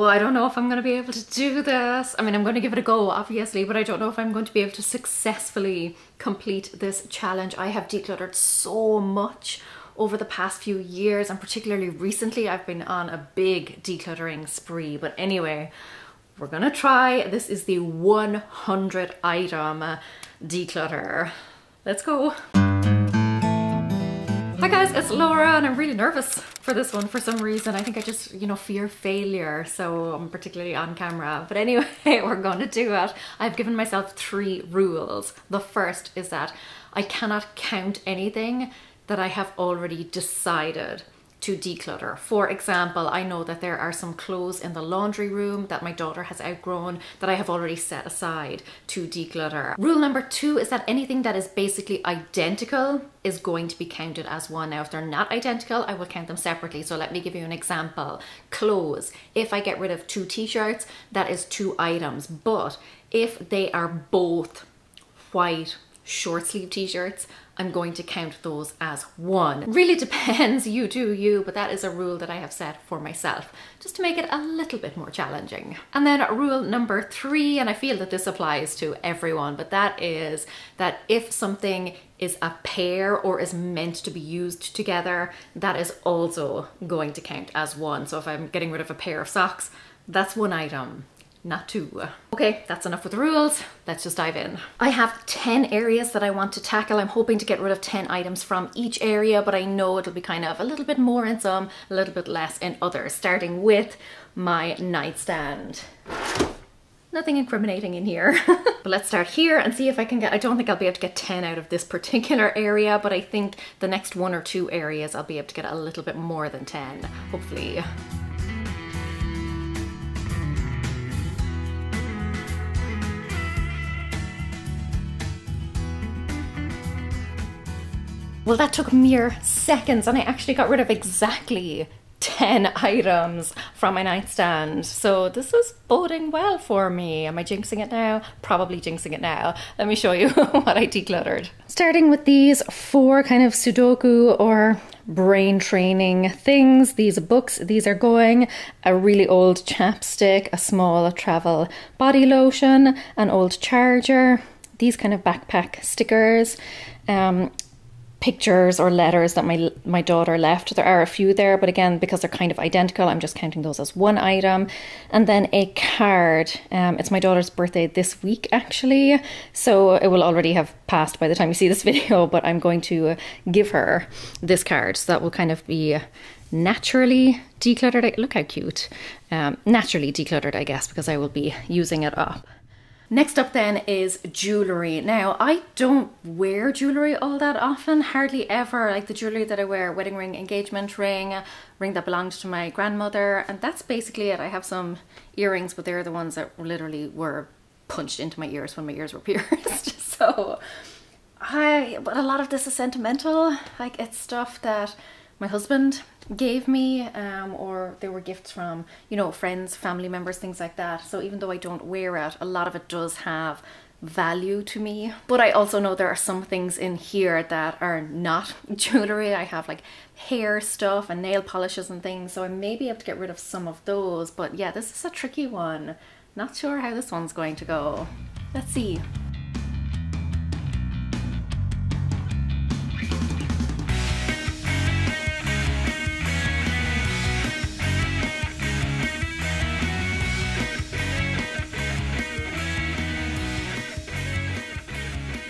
Oh, I don't know if I'm going to be able to do this. I mean, I'm going to give it a go, obviously, but I don't know if I'm going to be able to successfully complete this challenge. I have decluttered so much over the past few years, and particularly recently I've been on a big decluttering spree. But anyway, we're gonna try. This is the 100 item declutter. Let's go. Hi guys, it's Laura, and I'm really nervous for this one for some reason. I think I just, you know, fear failure, so I'm particularly on camera. But anyway, we're gonna do it. I've given myself 3 rules. The first is that I cannot count anything that I have already decided to declutter. For example, I know that there are some clothes in the laundry room that my daughter has outgrown that I have already set aside to declutter. Rule number 2 is that anything that is basically identical is going to be counted as one. Now, if they're not identical, I will count them separately. So let me give you an example. Clothes. If I get rid of 2 t-shirts, that is 2 items. But if they are both white short sleeve t-shirts, I'm going to count those as 1. Really depends, you do you, but that is a rule that I have set for myself, just to make it a little bit more challenging. And then rule number 3, and I feel that this applies to everyone, but that is that if something is a pair or is meant to be used together, that is also going to count as 1. So if I'm getting rid of a pair of socks, that's 1 item, not 2. Okay, that's enough with the rules. Let's just dive in. I have 10 areas that I want to tackle. I'm hoping to get rid of 10 items from each area, but I know it'll be kind of a little bit more in some, a little bit less in others, starting with my nightstand. Nothing incriminating in here. But let's start here and see if I can get, I don't think I'll be able to get 10 out of this particular area, but I think the next 1 or 2 areas I'll be able to get a little bit more than 10, hopefully. Well, that took mere seconds, and I actually got rid of exactly 10 items from my nightstand. So this is boding well for me. Am I jinxing it now? Probably jinxing it now. Let me show you what I decluttered. Starting with these 4 kind of Sudoku or brain training things. These books, these are going. A really old chapstick, a small travel body lotion, an old charger, these kind of backpack stickers, pictures or letters that my daughter left. There are a few there, but again, because they're kind of identical, I'm just counting those as 1 item. And then a card. It's my daughter's birthday this week, actually, so it will already have passed by the time you see this video, but I'm going to give her this card, so that will kind of be naturally decluttered. Look how cute. Naturally decluttered, I guess, because I will be using it up. Next up then is jewellery. Now, I don't wear jewellery all that often, hardly ever. Like the jewellery that I wear, wedding ring, engagement ring, ring that belonged to my grandmother, and that's basically it. I have some earrings, but they're the ones that literally were punched into my ears when my ears were pierced. So, but a lot of this is sentimental. Like, it's stuff that my husband gave me, or they were gifts from, you know, friends, family members, things like that. So even though I don't wear it, a lot of it does have value to me. But I also know there are some things in here that are not jewellery. I have like hair stuff and nail polishes and things, so I may be able to get rid of some of those. But yeah, this is a tricky one. Not sure how this one's going to go. Let's see.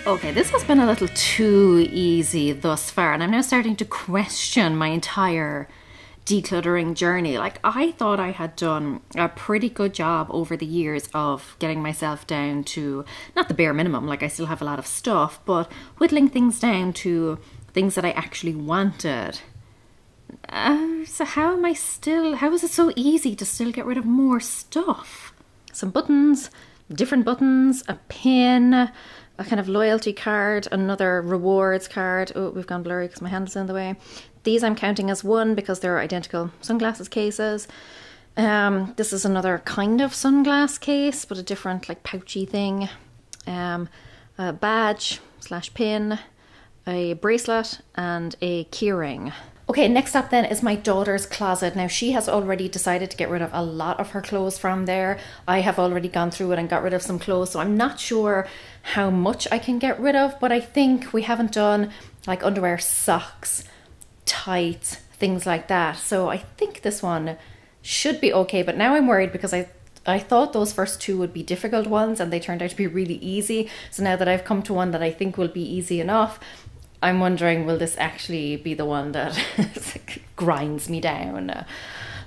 Okay, this has been a little too easy thus far, and I'm now starting to question my entire decluttering journey. Like, I thought I had done a pretty good job over the years of getting myself down to, not the bare minimum, like I still have a lot of stuff, but whittling things down to things that I actually wanted. So how is it so easy to still get rid of more stuff? Some buttons, different buttons, a pin, a kind of loyalty card, another rewards card. Oh, we've gone blurry because my hand's in the way. These I'm counting as 1 because they're identical sunglasses cases. This is another kind of sunglass case, but a different like pouchy thing. A badge / pin, a bracelet, and a keyring. Okay, next up then is my daughter's closet. Now she has already decided to get rid of a lot of her clothes from there. I have already gone through it and got rid of some clothes, so I'm not sure how much I can get rid of, but I think we haven't done like underwear, socks, tights, things like that. So I think this one should be okay, but now I'm worried because I thought those first two would be difficult ones and they turned out to be really easy. So now that I've come to one that I think will be easy enough, I'm wondering, will this actually be the one that grinds me down?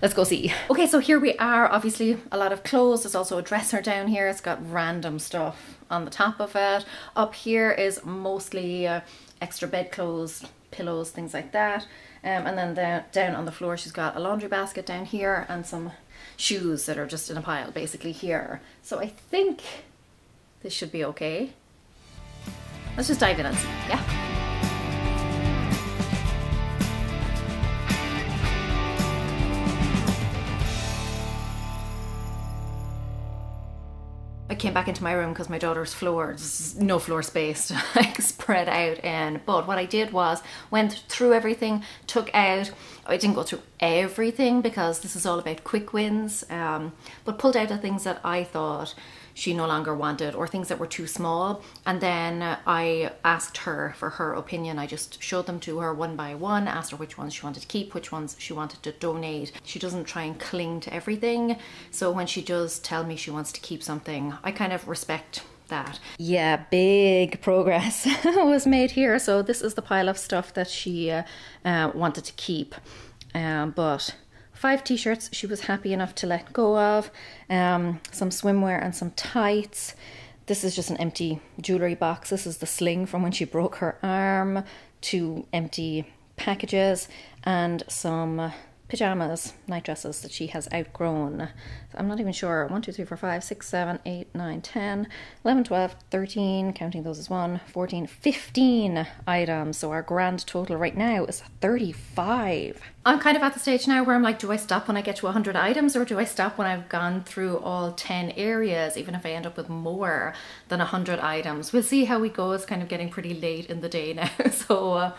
Let's go see. Okay, so here we are. Obviously a lot of clothes. There's also a dresser down here. It's got random stuff on the top of it. Up here is mostly extra bedclothes, pillows, things like that. And then down on the floor she's got a laundry basket down here and some shoes that are just in a pile basically here. So I think this should be okay. Let's just dive in and see, yeah? I came back into my room because my daughter's floor, there's no floor space to like spread out in. But what I did was went through everything, took out, I didn't go through everything because this is all about quick wins, but pulled out the things that I thought she no longer wanted or things that were too small. And then I asked her for her opinion. I just showed them to her one by one, asked her which ones she wanted to keep, which ones she wanted to donate. She doesn't try and cling to everything. So when she does tell me she wants to keep something, I kind of respect that. Yeah, big progress was made here. So this is the pile of stuff that she wanted to keep. But 5 t-shirts she was happy enough to let go of, some swimwear and some tights. This is just an empty jewellery box. This is the sling from when she broke her arm. 2 empty packages and some pyjamas, night dresses that she has outgrown. I'm not even sure. 1, 2, 3, 4, 5, 6, 7, 8, 9, 10, 11, 12, 13, counting those as 1, 14, 15 items. So our grand total right now is 35. I'm kind of at the stage now where I'm like, do I stop when I get to 100 items or do I stop when I've gone through all 10 areas, even if I end up with more than 100 items? We'll see how we go. It's kind of getting pretty late in the day now. So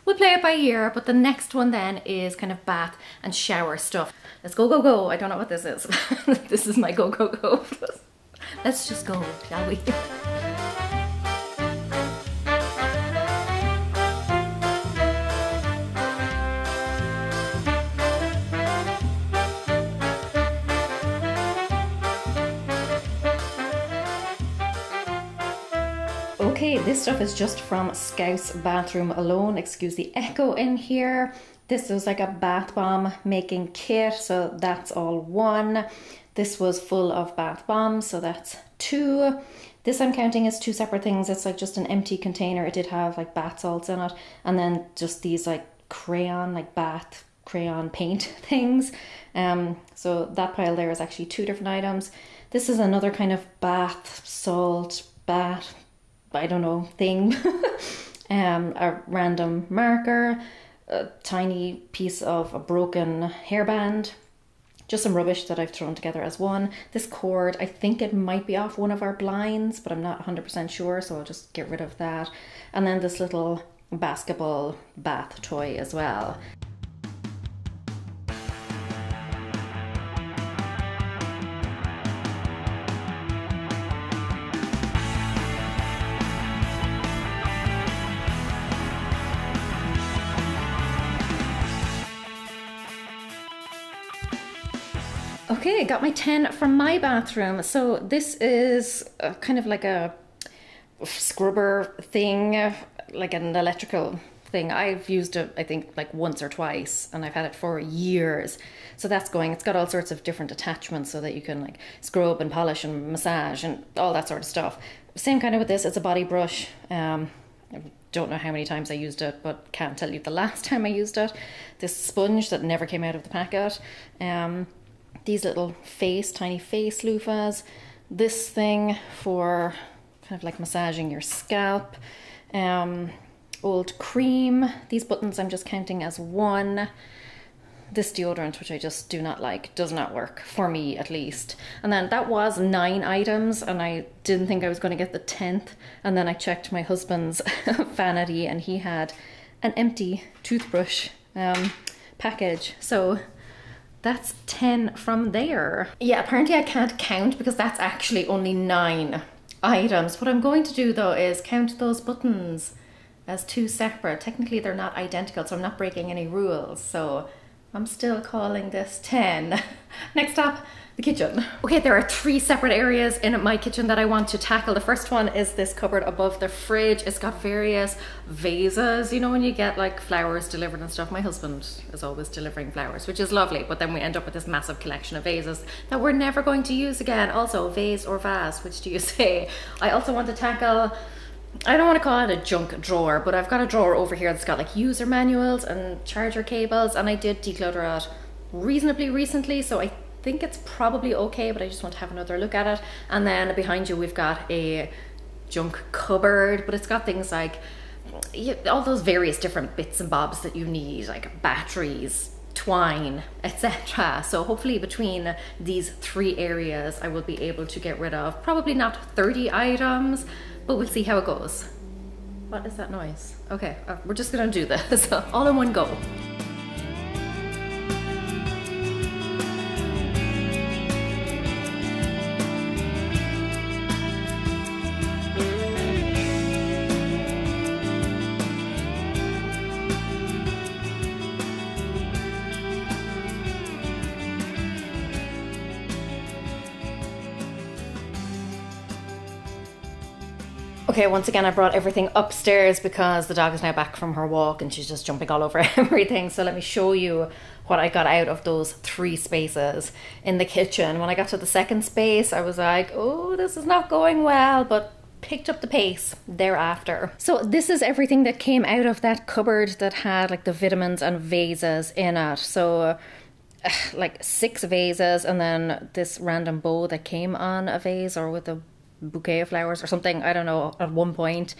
we'll play it by ear, but the next one then is kind of bath and shower stuff. Let's go, go, go. I don't know what this is. This is my go, go, go. Let's just go, shall we? Okay, this stuff is just from Scout's bathroom alone. Excuse the echo in here. This was like a bath bomb making kit, so that's all 1. This was full of bath bombs, so that's 2. This I'm counting as 2 separate things. It's like just an empty container. It did have like bath salts in it, and then just these like crayon, like bath crayon paint things. So that pile there is actually 2 different items. This is another kind of bath salt, bath, I don't know, thing. A random marker, a tiny piece of a broken hairband, just some rubbish that I've thrown together as 1. This cord, I think it might be off one of our blinds, but I'm not 100% sure, so I'll just get rid of that. And then this little basketball bath toy as well. Okay, got my 10 from my bathroom. So this is kind of like a scrubber thing, like an electrical thing. I've used it, I think, like once or twice, and I've had it for years. So that's going. It's got all sorts of different attachments so that you can like scrub and polish and massage and all that sort of stuff. Same kind of with this. It's a body brush. I don't know how many times I used it, but can't tell you the last time I used it. This sponge that never came out of the packet. These little tiny face loofahs. This thing for kind of like massaging your scalp. Old cream. These buttons I'm just counting as 1. This deodorant, which I just do not like, does not work, for me at least. And then that was 9 items, and I didn't think I was going to get the 10th. And then I checked my husband's vanity, and he had an empty toothbrush package. So that's 10 from there. Yeah, apparently I can't count because that's actually only 9 items. What I'm going to do though is count those buttons as 2 separate. Technically they're not identical, so I'm not breaking any rules. So I'm still calling this 10. Next up, the kitchen. Okay, there are 3 separate areas in my kitchen that I want to tackle. The first one is this cupboard above the fridge. It's got various vases. You know when you get like flowers delivered and stuff? My husband is always delivering flowers, which is lovely, but then we end up with this massive collection of vases that we're never going to use again. Also, vase or vase, which do you say? I also want to tackle, I don't want to call it a junk drawer, but I've got a drawer over here that's got like user manuals and charger cables, and I did declutter it reasonably recently, so I think it's probably okay, but I just want to have another look at it. And then behind you we've got a junk cupboard, but it's got things like all those various different bits and bobs that you need, like batteries, twine, etc. So hopefully between these 3 areas I will be able to get rid of probably not 30 items, but we'll see how it goes. What is that noise? Okay, we're just gonna do this all in one go. Okay, once again I brought everything upstairs because the dog is now back from her walk and she's just jumping all over everything. So let me show you what I got out of those 3 spaces in the kitchen. When I got to the second space I was like, oh, this is not going well, but picked up the pace thereafter. So this is everything that came out of that cupboard that had like the vitamins and vases in it. So like 6 vases, and then this random bow that came on a vase or with a bouquet of flowers or something, I don't know, at one point.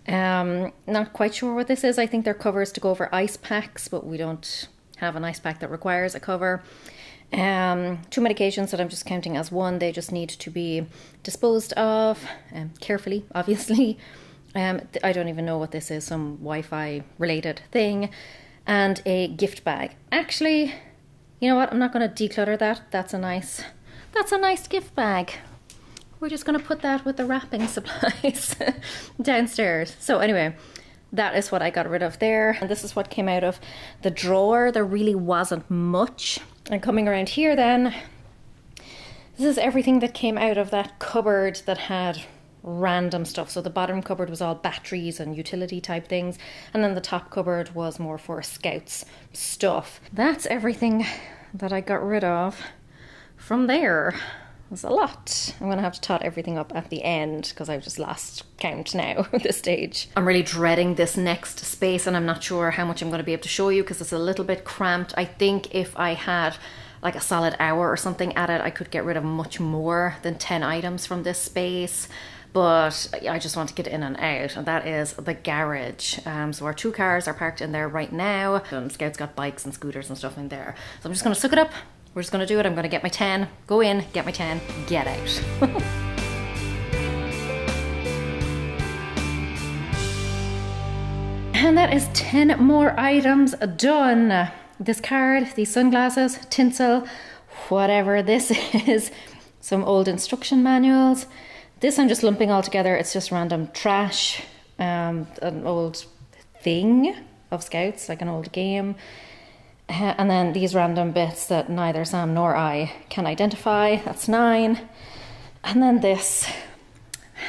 Not quite sure what this is. I think they're covers to go over ice packs, but we don't have an ice pack that requires a cover. 2 medications that I'm just counting as 1. They just need to be disposed of carefully, obviously. I don't even know what this is, some Wi-Fi related thing. And a gift bag. Actually, you know what? I'm not going to declutter that. That's a nice gift bag. We're just going to put that with the wrapping supplies downstairs. So anyway, that is what I got rid of there. And this is what came out of the drawer. There really wasn't much. And coming around here then, this is everything that came out of that cupboard that had random stuff. So the bottom cupboard was all batteries and utility type things. And then the top cupboard was more for Scouts stuff. That's everything that I got rid of from there. There's a lot. I'm gonna have to tot everything up at the end because I've just lost count now at this stage. I'm really dreading this next space and I'm not sure how much I'm gonna be able to show you because it's a little bit cramped. I think if I had like a solid hour or something at it, I could get rid of much more than 10 items from this space. But I just want to get in and out, and that is the garage. So our 2 cars are parked in there right now. Scout's got bikes and scooters and stuff in there. So I'm just gonna suck it up. We're just gonna do it. I'm gonna get my 10, go in, get my 10, get out. And that is 10 more items done. This card, these sunglasses, tinsel, whatever this is, some old instruction manuals. This I'm just lumping all together. It's just random trash, an old thing of Scouts, like an old game. And then these random bits that neither Sam nor I can identify. That's 9. And then this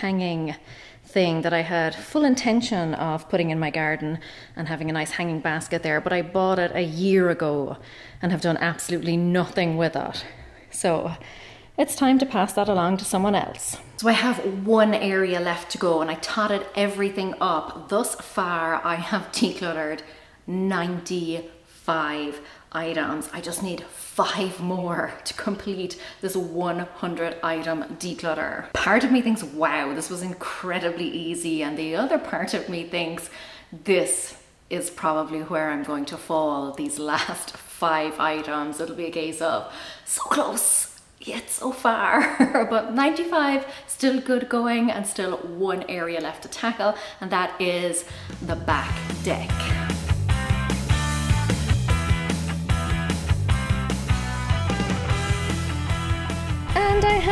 hanging thing that I had full intention of putting in my garden and having a nice hanging basket there, but I bought it a year ago and have done absolutely nothing with it. So it's time to pass that along to someone else. So I have 1 area left to go and I totted everything up. Thus far I have decluttered 95 items. I just need 5 more to complete this 100 item declutter. Part of me thinks, wow, this was incredibly easy, and the other part of me thinks this is probably where I'm going to fall these last 5 items. It'll be a case of so close yet so far. But 95 still good going, and still 1 area left to tackle, and that is the back deck.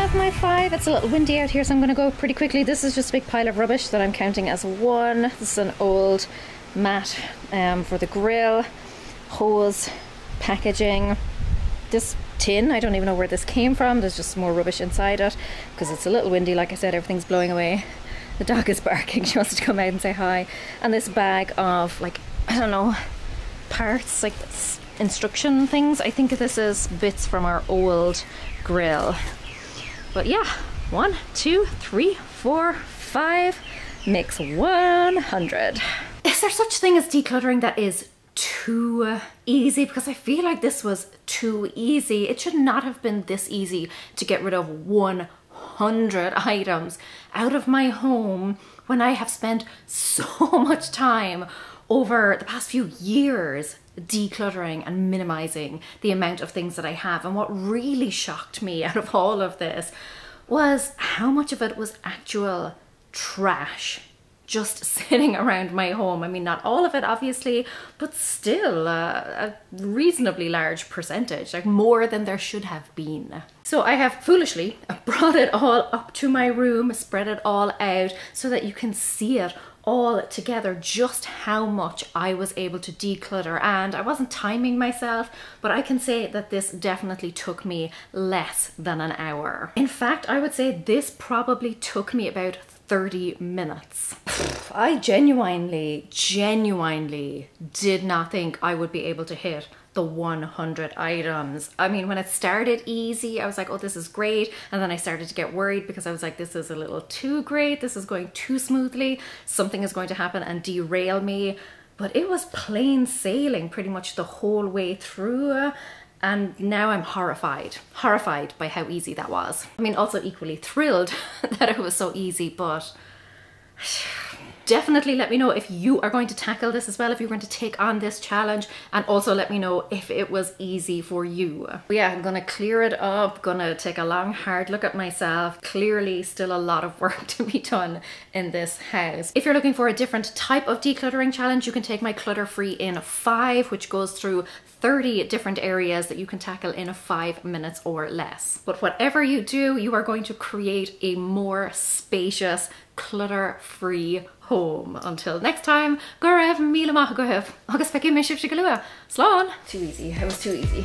have my 5. It's a little windy out here, so I'm going to go pretty quickly. This is just a big pile of rubbish that I'm counting as 1. This is an old mat for the grill, hose, packaging. This tin, I don't even know where this came from. There's just more rubbish inside it because it's a little windy. Like I said, everything's blowing away. The dog is barking. She wants to come out and say hi. And this bag of, like, I don't know, parts, like instruction things. I think this is bits from our old grill. But yeah, 1, 2, 3, 4, 5 makes 100. Is there such thing as decluttering that is too easy? Because I feel like this was too easy. It should not have been this easy to get rid of 100 items out of my home when I have spent so much time over the past few years decluttering and minimizing the amount of things that I have. And what really shocked me out of all of this was how much of it was actual trash just sitting around my home. I mean, not all of it obviously, but still a reasonably large percentage, like more than there should have been. So I have foolishly brought it all up to my room, spread it all out so that you can see it all together, just how much I was able to declutter. And I wasn't timing myself, but I can say that this definitely took me less than an hour. In fact, I would say this probably took me about 30 minutes. I genuinely did not think I would be able to hit the 100 items. I mean, when it started easy, I was like, oh, this is great. And then I started to get worried because I was like, this is a little too great. This is going too smoothly. Something is going to happen and derail me. But it was plain sailing pretty much the whole way through. And now I'm horrified by how easy that was. I mean, also equally thrilled that it was so easy, but definitely let me know if you are going to tackle this as well, if you're going to take on this challenge, and also let me know if it was easy for you. But yeah, I'm gonna clear it up, gonna take a long hard look at myself. Clearly still a lot of work to be done in this house. If you're looking for a different type of decluttering challenge, you can take my clutter-free in 5, which goes through 30 different areas that you can tackle in 5 minutes or less. But whatever you do, you are going to create a more spacious, clutter-free home. Until next time, go raibh míle maith go raibh agus feici mé sibh go luath. Slán! Too easy. It was too easy.